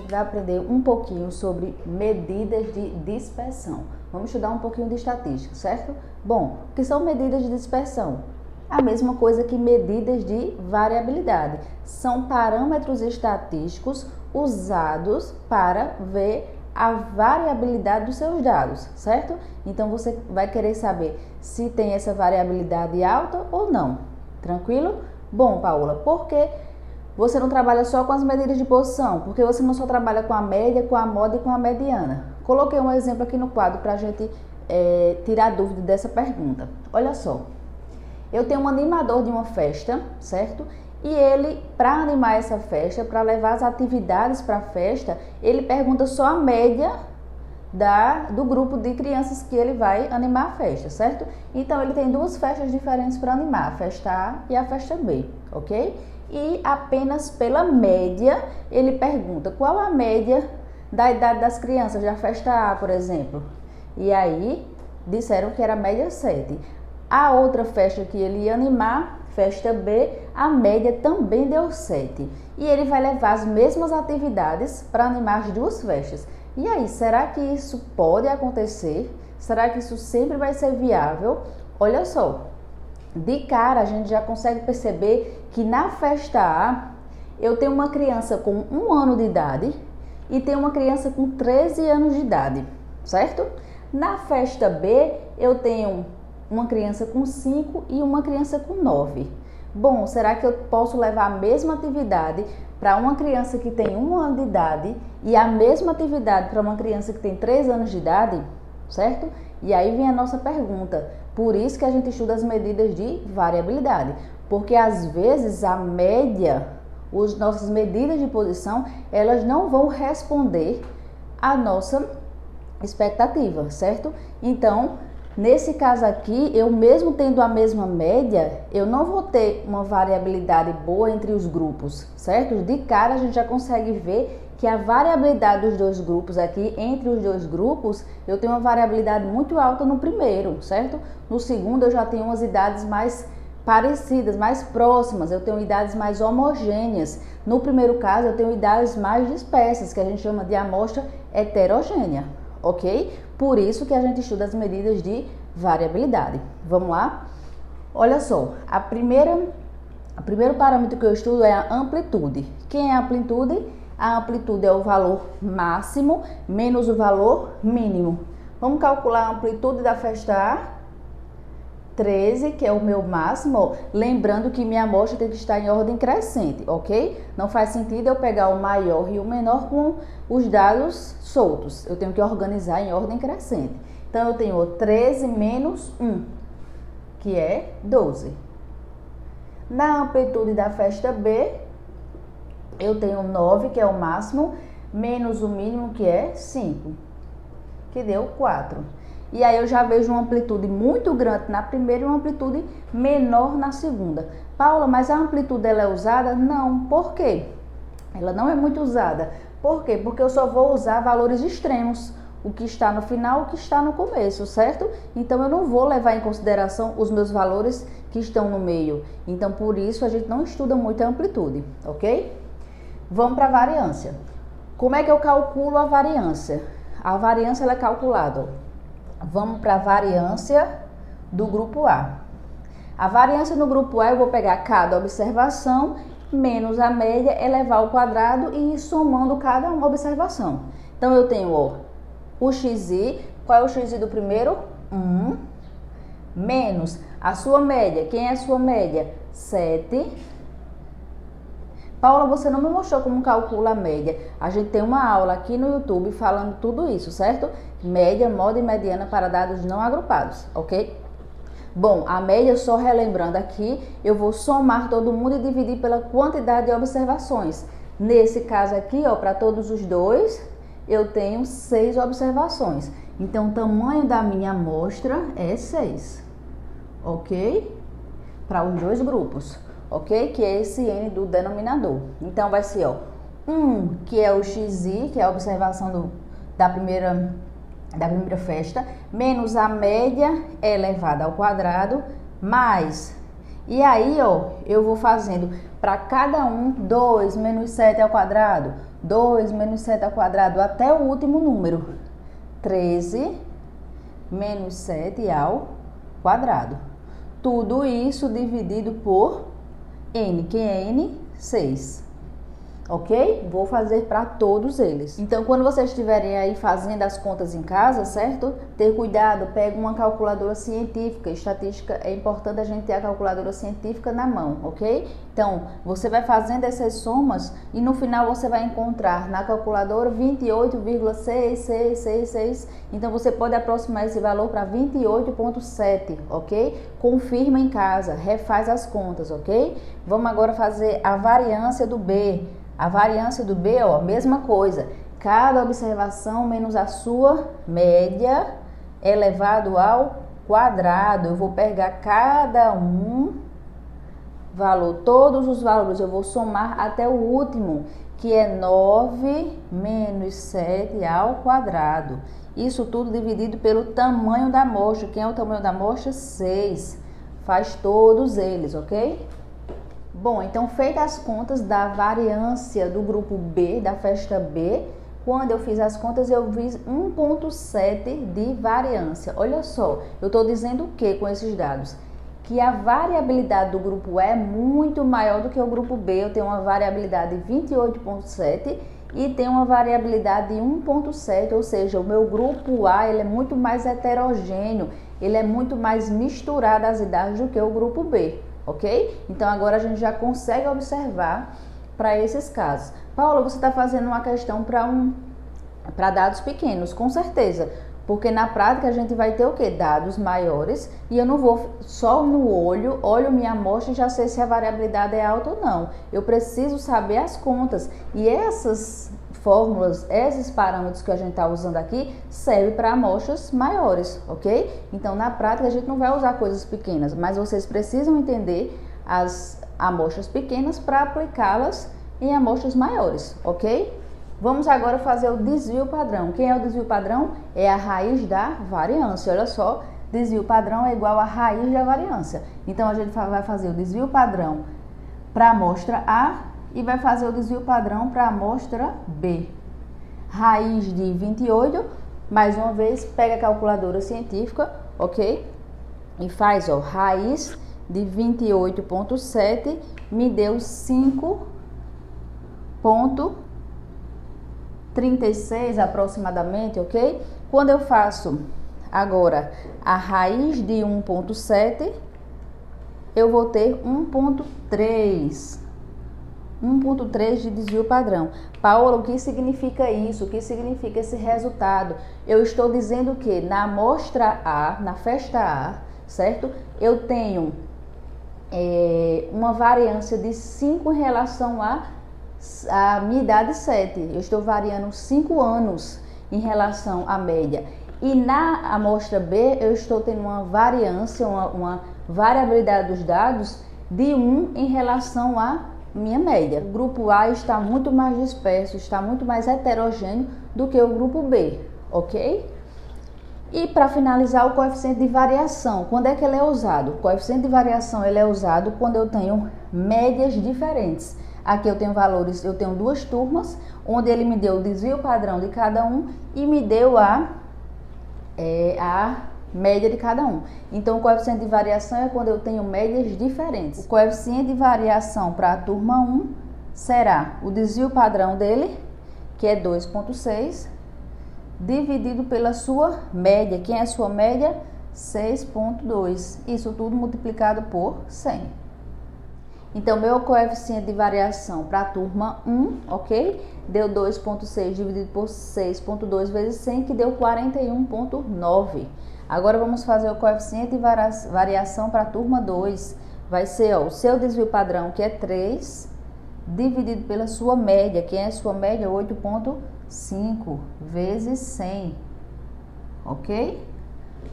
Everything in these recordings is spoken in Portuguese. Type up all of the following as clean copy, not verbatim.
gente vai aprender um pouquinho sobre medidas de dispersão. Vamos estudar um pouquinho de estatística, certo? Bom, o que são medidas de dispersão? A mesma coisa que medidas de variabilidade. São parâmetros estatísticos usados para ver a variabilidade dos seus dados, certo? Então você vai querer saber se tem essa variabilidade alta ou não. Tranquilo? Bom, Paula, por que você não trabalha só com as medidas de posição? Porque você não só trabalha com a média, com a moda e com a mediana? Coloquei um exemplo aqui no quadro para a gente tirar dúvida dessa pergunta. Olha só, eu tenho um animador de uma festa, certo? E ele, para animar essa festa, para levar as atividades para a festa, ele pergunta só a média do grupo de crianças que ele vai animar a festa, certo? Então, ele tem duas festas diferentes para animar, a festa A e a festa B, ok? E apenas pela média, ele pergunta qual a média da idade das crianças da festa A, por exemplo. E aí, disseram que era a média 7. A outra festa que ele ia animar, festa B, a média também deu 7. E ele vai levar as mesmas atividades para animar as duas festas. E aí, será que isso pode acontecer? Será que isso sempre vai ser viável? Olha só, de cara a gente já consegue perceber que na festa A, eu tenho uma criança com 1 ano de idade e tenho uma criança com 13 anos de idade, certo? Na festa B, eu tenho uma criança com 5 e uma criança com 9. Bom, será que eu posso levar a mesma atividade para uma criança que tem 1 ano de idade e a mesma atividade para uma criança que tem 3 anos de idade? Certo? E aí vem a nossa pergunta. Por isso que a gente estuda as medidas de variabilidade. Porque às vezes a média, as nossas medidas de posição, elas não vão responder à nossa expectativa, certo? Então, nesse caso aqui, eu mesmo tendo a mesma média, eu não vou ter uma variabilidade boa entre os grupos, certo? De cara a gente já consegue ver que a variabilidade dos dois grupos aqui, entre os dois grupos, eu tenho uma variabilidade muito alta no primeiro, certo? No segundo eu já tenho umas idades mais parecidas, mais próximas, eu tenho idades mais homogêneas. No primeiro caso eu tenho idades mais dispersas, que a gente chama de amostra heterogênea, ok? Por isso que a gente estuda as medidas de variabilidade. Vamos lá? Olha só, o primeiro parâmetro que eu estudo é a amplitude. Quem é a amplitude? A amplitude é o valor máximo menos o valor mínimo. Vamos calcular a amplitude da festa A, 13, que é o meu máximo. Lembrando que minha amostra tem que estar em ordem crescente, ok? Não faz sentido eu pegar o maior e o menor com os dados soltos. Eu tenho que organizar em ordem crescente. Então, eu tenho 13 menos 1, que é 12. Na amplitude da festa B, eu tenho 9, que é o máximo, menos o mínimo, que é 5, que deu 4. E aí eu já vejo uma amplitude muito grande na primeira e uma amplitude menor na segunda. Paula, mas a amplitude ela é usada? Não. Por quê? Ela não é muito usada. Por quê? Porque eu só vou usar valores extremos. O que está no final, o que está no começo, certo? Então eu não vou levar em consideração os meus valores que estão no meio. Então por isso a gente não estuda muito a amplitude, ok? Vamos para a variância. Como é que eu calculo a variância? A variância ela é calculada. Vamos para a variância do grupo A. A variância no grupo A eu vou pegar cada observação menos a média, elevar ao quadrado e ir somando cada uma observação. Então eu tenho o xi, qual é o xi do primeiro? 1, menos a sua média. Quem é a sua média? 7. Paula, você não me mostrou como calcula a média. A gente tem uma aula aqui no YouTube falando tudo isso, certo? Média, moda e mediana para dados não agrupados, ok? Bom, a média, só relembrando aqui, eu vou somar todo mundo e dividir pela quantidade de observações. Nesse caso aqui, para todos os dois, eu tenho 6 observações. Então, o tamanho da minha amostra é 6, ok? Para os dois grupos. Ok? Que é esse N do denominador. Então, vai ser, 1, que é o xi, que é a observação da primeira festa, menos a média elevada ao quadrado, mais E aí, ó, eu vou fazendo para cada um 2 menos 7 ao quadrado, 2 menos 7 ao quadrado, até o último número. 13 menos 7 ao quadrado. Tudo isso dividido por n. Quem é n? 6. Ok? Vou fazer para todos eles. Então, quando vocês estiverem aí fazendo as contas em casa, certo? Ter cuidado, pega uma calculadora científica. Estatística, é importante a gente ter a calculadora científica na mão, ok? Então, você vai fazendo essas somas e no final você vai encontrar na calculadora 28,6666. Então, você pode aproximar esse valor para 28,7, ok? Confirma em casa, refaz as contas, ok? Vamos agora fazer a variância do B. A variância do B, ó, mesma coisa. Cada observação menos a sua média elevado ao quadrado. Eu vou pegar cada valor, todos os valores, eu vou somar até o último, que é 9 menos 7 ao quadrado. Isso tudo dividido pelo tamanho da amostra. Quem é o tamanho da amostra? 6. Faz todos eles, ok? Bom, então feitas as contas da variância do grupo B, da festa B, quando eu fiz as contas eu fiz 1,7 de variância. Olha só, eu estou dizendo o que com esses dados? Que a variabilidade do grupo E é muito maior do que o grupo B. Eu tenho uma variabilidade de 28,7 e tenho uma variabilidade de 1,7, ou seja, o meu grupo A ele é muito mais heterogêneo, ele é muito mais misturado às idades do que o grupo B. Ok? Então, agora a gente já consegue observar para esses casos. Paula, você está fazendo uma questão para dados pequenos, com certeza. Porque na prática a gente vai ter o quê? Dados maiores e eu não vou só no olho minha amostra e já sei se a variabilidade é alta ou não. Eu preciso saber as contas e essas fórmulas, esses parâmetros que a gente está usando aqui, servem para amostras maiores, ok? Então, na prática, a gente não vai usar coisas pequenas, mas vocês precisam entender as amostras pequenas para aplicá-las em amostras maiores, ok? Vamos agora fazer o desvio padrão. Quem é o desvio padrão? É a raiz da variância. Olha só, desvio padrão é igual a raiz da variância. Então, a gente vai fazer o desvio padrão para a amostra A e vai fazer o desvio padrão para a amostra B. Raiz de 28, mais uma vez, pega a calculadora científica, ok? E faz, ó, raiz de 28,7 me deu 5,36 aproximadamente, ok? Quando eu faço agora a raiz de 1,7, eu vou ter 1,3. 1,3 de desvio padrão. Paula, o que significa isso? O que significa esse resultado? Eu estou dizendo que na amostra A, na festa A, certo? Eu tenho uma variância de 5 em relação à minha idade 7. Eu estou variando 5 anos em relação à média. E na amostra B, eu estou tendo uma variância, uma variabilidade dos dados de 1 em relação à minha média. O grupo A está muito mais disperso, está muito mais heterogêneo do que o grupo B, ok? E para finalizar, o coeficiente de variação, quando é que ele é usado? O coeficiente de variação ele é usado quando eu tenho médias diferentes. Aqui eu tenho valores, eu tenho duas turmas, onde ele me deu o desvio padrão de cada um e me deu a média de cada um. Então, o coeficiente de variação é quando eu tenho médias diferentes. O coeficiente de variação para a turma 1 será o desvio padrão dele, que é 2,6, dividido pela sua média. Quem é a sua média? 6,2. Isso tudo multiplicado por 100. Então, meu coeficiente de variação para a turma 1, ok? Deu 2,6 dividido por 6,2 vezes 100, que deu 41,9. Agora, vamos fazer o coeficiente de variação para a turma 2. Vai ser, ó, o seu desvio padrão, que é 3, dividido pela sua média. Quem é a sua média? 8,5 vezes 100. Ok?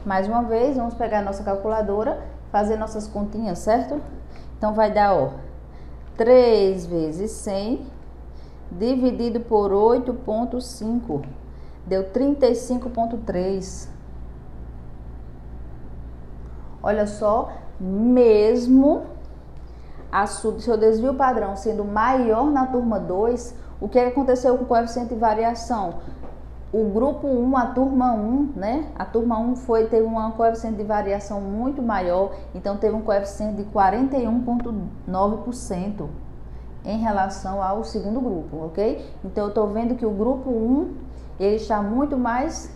Mais uma vez, vamos pegar a nossa calculadora, fazer nossas continhas, certo? Então, vai dar, ó, 3 vezes 100, dividido por 8,5. Deu 35,3. Olha só, mesmo seu desvio padrão sendo maior na turma 2, o que aconteceu com o coeficiente de variação? O grupo 1, a turma 1, né? A turma 1 teve um coeficiente de variação muito maior, então teve um coeficiente de 41,9% em relação ao segundo grupo, ok? Então eu estou vendo que o grupo 1, ele está muito mais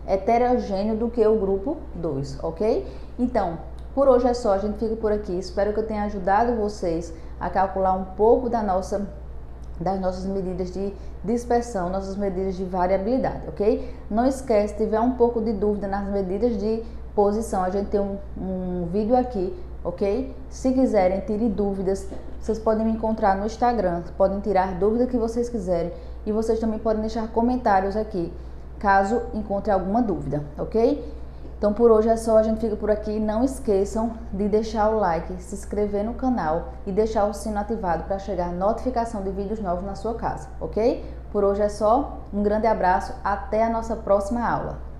heterogêneo do que o grupo 2, ok? Então, por hoje é só, a gente fica por aqui. Espero que eu tenha ajudado vocês a calcular um pouco das nossas medidas de dispersão, nossas medidas de variabilidade, ok? Não esquece, se tiver um pouco de dúvida nas medidas de posição, a gente tem um vídeo aqui, ok? Se quiserem, tire dúvidas, vocês podem me encontrar no Instagram, podem tirar dúvida que vocês quiserem e vocês também podem deixar comentários aqui, caso encontre alguma dúvida, ok? Então por hoje é só, a gente fica por aqui. Não esqueçam de deixar o like, se inscrever no canal e deixar o sino ativado para chegar notificação de vídeos novos na sua casa, ok? Por hoje é só, um grande abraço, até a nossa próxima aula.